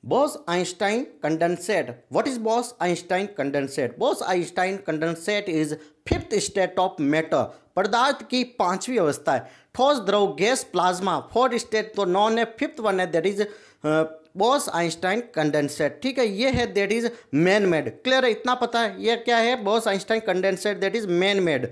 Bose-Einstein condensate. What is Bose-Einstein condensate? Bose-Einstein condensate is fifth state of matter, पदार्थ की पांचवी अवस्था है। ठोस, द्रव, गैस, प्लाज्मा। फोर्थ स्टेट तो नॉन है, फिफ्थ वन है दैट इज बोस-आइंस्टाइन कंडेंसेट। ठीक है, ये है that is man made. Clear है, इतना पता है ये क्या है? Bose Einstein condensate that is man made.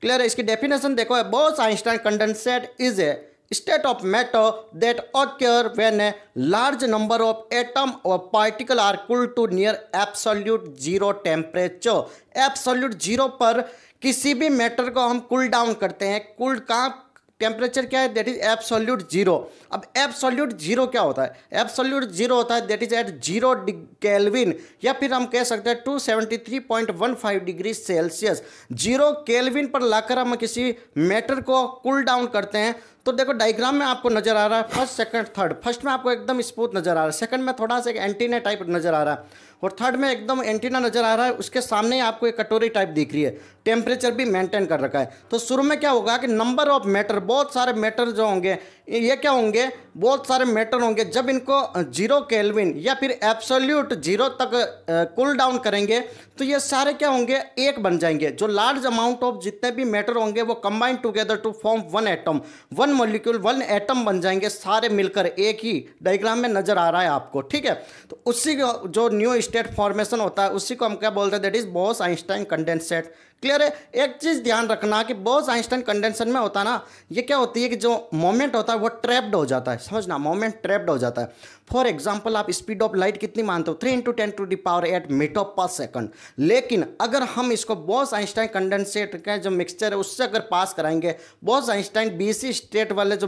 Clear है, इसकी डेफिनेशन देखो, Bose Einstein condensate is a state of matter that occur when a large number of atom or particle are cooled to near absolute zero temperature। Absolute zero पर किसी भी matter को हम cool down करते हैं। कूल्ड कहाँ, टेम्परेचर क्या है? That is absolute zero. अब एब्सोल्यूट जीरो क्या होता है? एब्सोल्यूट जीरो होता है that is at zero kelvin, या फिर हम कह सकते हैं 273.15 डिग्री सेल्सियस। जीरो केल्विन पर लाकर हम किसी मैटर को कूल डाउन करते हैं। तो देखो डायग्राम में आपको नजर आ रहा है फर्स्ट, सेकंड, थर्ड। फर्स्ट में आपको एकदम स्मूथ नजर आ रहा है, सेकंड में थोड़ा सा एक एंटीना टाइप नजर आ रहा है, और थर्ड में एकदम एंटीना नजर आ रहा है। उसके सामने ही आपको एक कटोरी टाइप दिख रही है, टेम्परेचर भी मेंटेन कर रखा है। तो शुरू में क्या होगा कि नंबर ऑफ मैटर, बहुत सारे मैटर जो होंगे ये क्या होंगे? बहुत सारे मैटर होंगे। जब इनको जीरो केल्विन या फिर एब्सोल्यूट जीरो तक कूल डाउन करेंगे तो ये सारे क्या होंगे? एक बन जाएंगे। जो लार्ज अमाउंट ऑफ जितने भी मैटर होंगे वो combine together to form one atom, one molecule, one atom बन जाएंगे सारे मिलकर। एक ही डायग्राम में नजर आ रहा है आपको। ठीक है, तो उसी जो न्यू स्टेट फॉर्मेशन होता है उसी को हम क्या बोलते हैं? That is Bose Einstein condensate. Clear है? एक चीज ध्यान रखना कि बोस-आइंस्टाइन कंडेंसेट में होता है ना, ये क्या होती है कि जो मोमेंट होता है वो ट्रैप्ड हो जाता है। समझना, मोमेंट ट्रैप्ड हो जाता है। फॉर एग्जाम्पल, आप स्पीड ऑफ लाइट कितनी मानते हो? 3 × 10⁸ मीटर पर सेकंड। लेकिन अगर हम इसको बोस-आइंस्टाइन कंडेंसेट का जो मिक्सचर है उससे अगर पास कराएंगे, बोस-आइंस्टाइन BC स्टेट वाले जो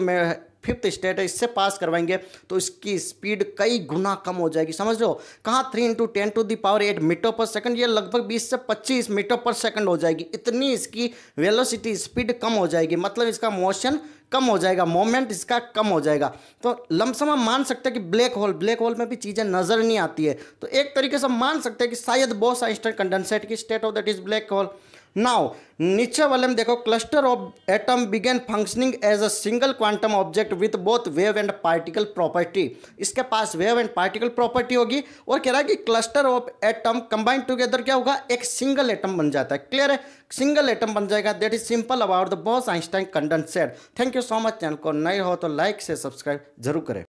फिफ्थ स्टेट है इससे पास करवाएंगे तो इसकी स्पीड कई गुना कम हो जाएगी। समझ लो, कहाँ 3 × 10⁸ मीटर पर सेकंड, ये लगभग 20 से 25 मीटर पर सेकंड हो जाएगी। इतनी इसकी वेलोसिटी, स्पीड कम हो जाएगी, मतलब इसका मोशन कम हो जाएगा, मोमेंट इसका कम हो जाएगा। तो लमसम हम मान सकते हैं कि ब्लैक होल में भी चीज़ें नज़र नहीं आती है। तो एक तरीके से मान सकते हैं कि शायद बोस-आइंस्टाइन कंडेंसेट की state of that is black hole. Now नीचे वाले में देखो, cluster of atom begin functioning as a single quantum object with both wave and particle property. इसके पास वेव एंड पार्टिकल प्रॉपर्टी होगी, और कह रहा है कि cluster of atom combined together क्या होगा? एक सिंगल एटम बन जाता है। क्लियर है? सिंगल एटम बन जाएगा। That is simple about the Bose Einstein condensate. Thank you so much. Channel को नए हो तो लाइक से सब्सक्राइब जरूर करें।